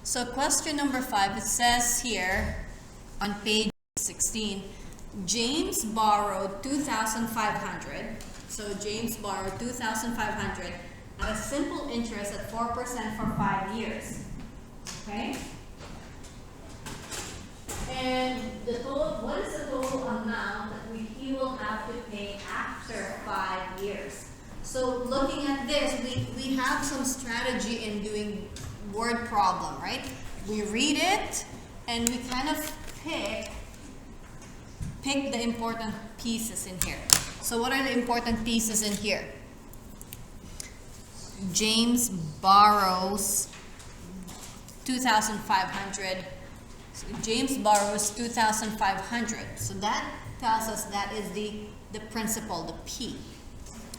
So question number 5, it says here on page 16, James borrowed 2,500. So James borrowed 2,500 at a simple interest at 4% for 5 years. Okay? And the total, what is the total amount that he will have to pay after 5 years? So looking at this, we have some strategy in doing word problem, right? We read it and we kind of pick the important pieces in here. So what are the important pieces in here? James borrows 2,500. So James borrows 2,500. So that tells us that is the principal, the P.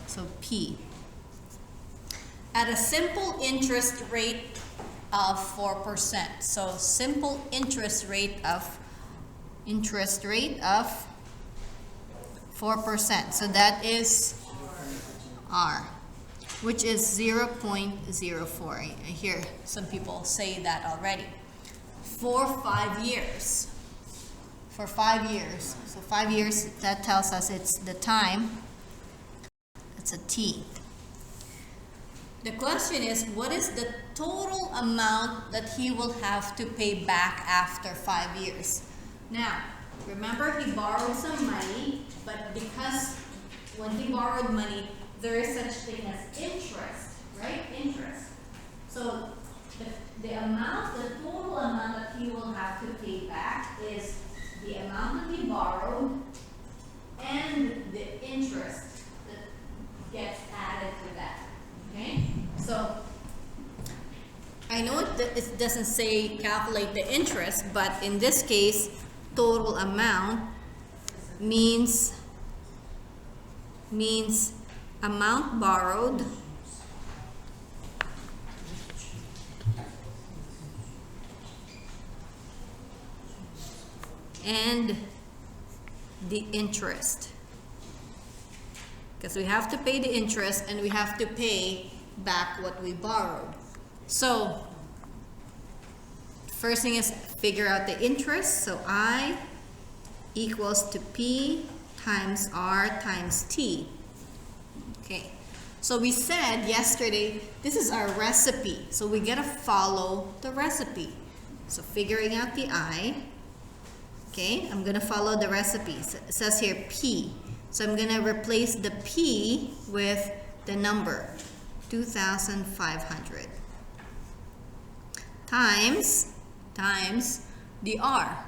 So P. At a simple interest rate of 4%. So simple interest rate of 4%. So that is R, which is 0.04. I hear some people say that already. For 5 years. For 5 years. So 5 years, that tells us it's the time. It's a T. The question is, what is the total amount that he will have to pay back after 5 years? Now, remember he borrowed some money, but because when he borrowed money, there is such thing as interest, right? Interest. So the total amount that he will have to pay back is the amount that he borrowed and the interest that gets added to that. Okay? So I know it doesn't say calculate the interest, but in this case, total amount means amount borrowed and the interest, because we have to pay the interest and we have to pay back what we borrowed. So first thing is figure out the interest. So I equals to P times R times T. Okay, so we said yesterday this is our recipe, so we gotta follow the recipe. So figuring out the I. Okay, I'm gonna follow the recipe. So it says here P. So I'm gonna replace the P with the number 2,500 times the R.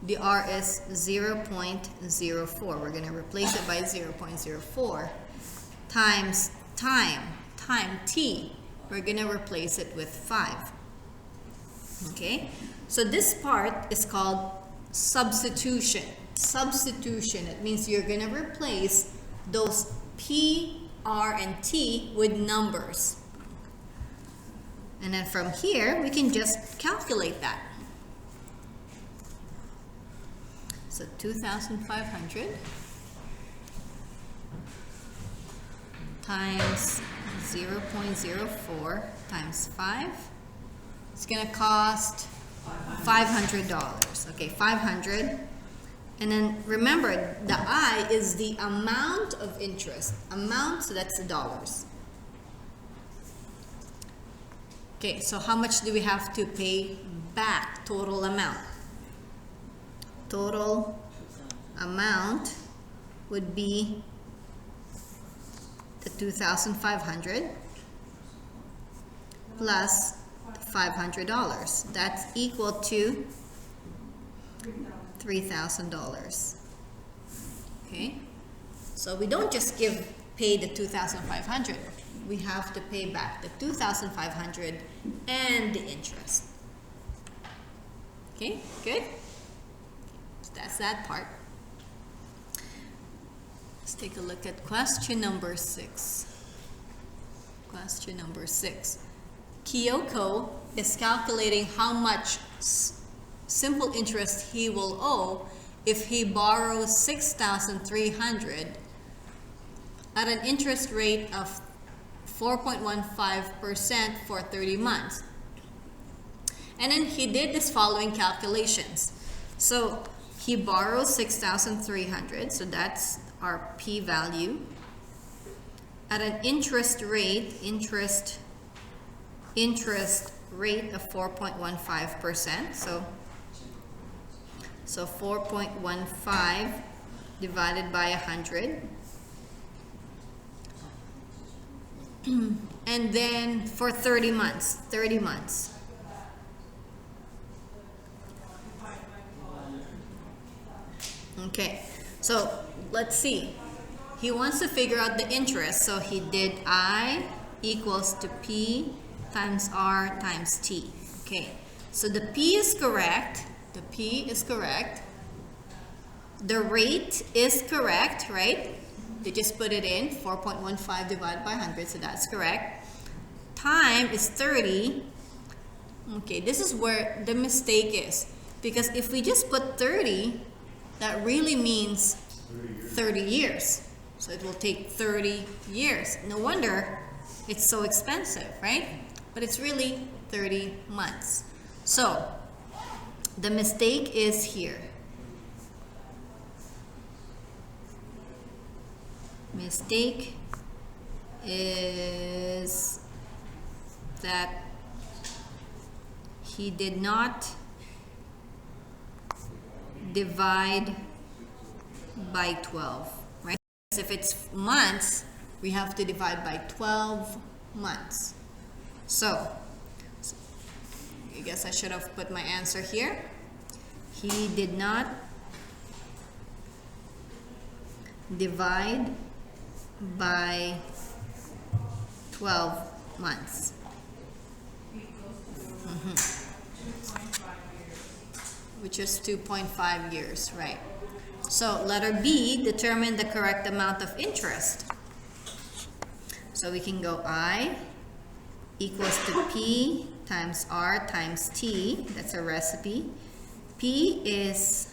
The R is 0.04. We're gonna replace it by 0.04 times time T. We're gonna replace it with 5. Okay, so this part is called substitution. Substitution, it means you're going to replace those P, R, and T with numbers. And then from here, we can just calculate that. So 2,500 times 0.04 times 5. It's going to cost $500. Okay, 500. And then remember, the I is the amount of interest. Amount, so that's the dollars. Okay, so how much do we have to pay back? Total amount. Total amount would be the 2,500 plus $500. That's equal to $3,000. Okay, so we don't just pay the 2,500. We have to pay back the 2,500 and the interest. Okay, good. So that's that part. Let's take a look at question number 6. Question number 6. Kyoko is calculating how much simple interest he will owe if he borrows 6,300 at an interest rate of 4.15% for 30 months. And then he did this following calculations. So he borrows 6,300, so that's our P value. At an interest rate of 4.15%. So 4.15 divided by 100. And then for 30 months. Okay, so let's see. He wants to figure out the interest, so he did I equals to P times R times T. Okay, so the P is correct. The rate is correct, right? They just put it in, 4.15 divided by 100, so that's correct. Time is 30. Okay, this is where the mistake is. Because if we just put 30, that really means 30 years. So it will take 30 years. No wonder it's so expensive, right? But it's really 30 months. So the mistake is here. Mistake is that he did not divide by 12, right? If it's months, we have to divide by 12 months. So I guess I should have put my answer here. He did not divide by 12 months. Which is 2.5 years, right? So letter B, determine the correct amount of interest. So we can go I equals to P times R times T. That's a recipe. P is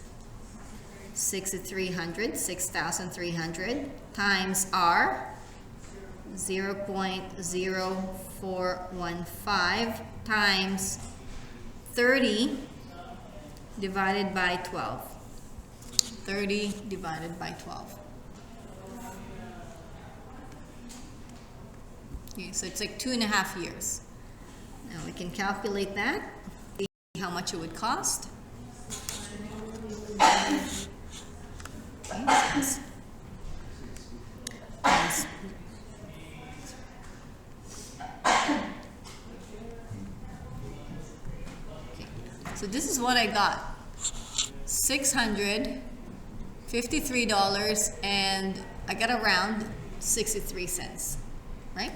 6,300 times R, 0.0415 times 30 divided by 12. 30 divided by 12. Okay, so it's like 2.5 years. Now we can calculate that, see how much it would cost. Okay, so this is what I got. $653 and I got around 63 cents, right?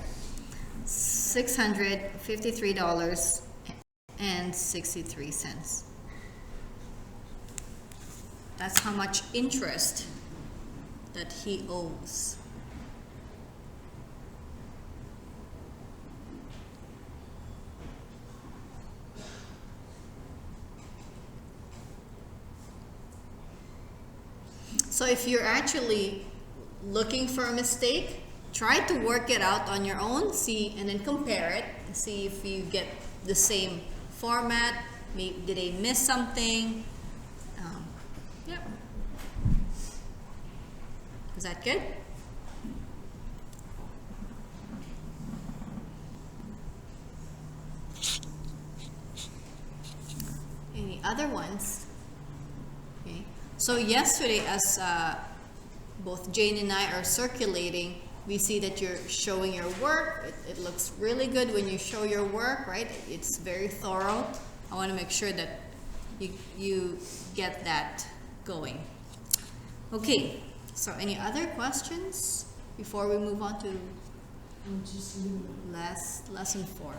$653 and 63 cents. That's how much interest that he owes. So if you're actually looking for a mistake, try to work it out on your own, see, and then compare it and see if you get the same format. Maybe, did they miss something? Yeah. Is that good? Any other ones? Okay. So yesterday, as both Jane and I are circulating, we see that you're showing your work. It looks really good when you show your work, right? It's very thorough. I want to make sure that you get that going. Okay, so any other questions before we move on to lesson 4?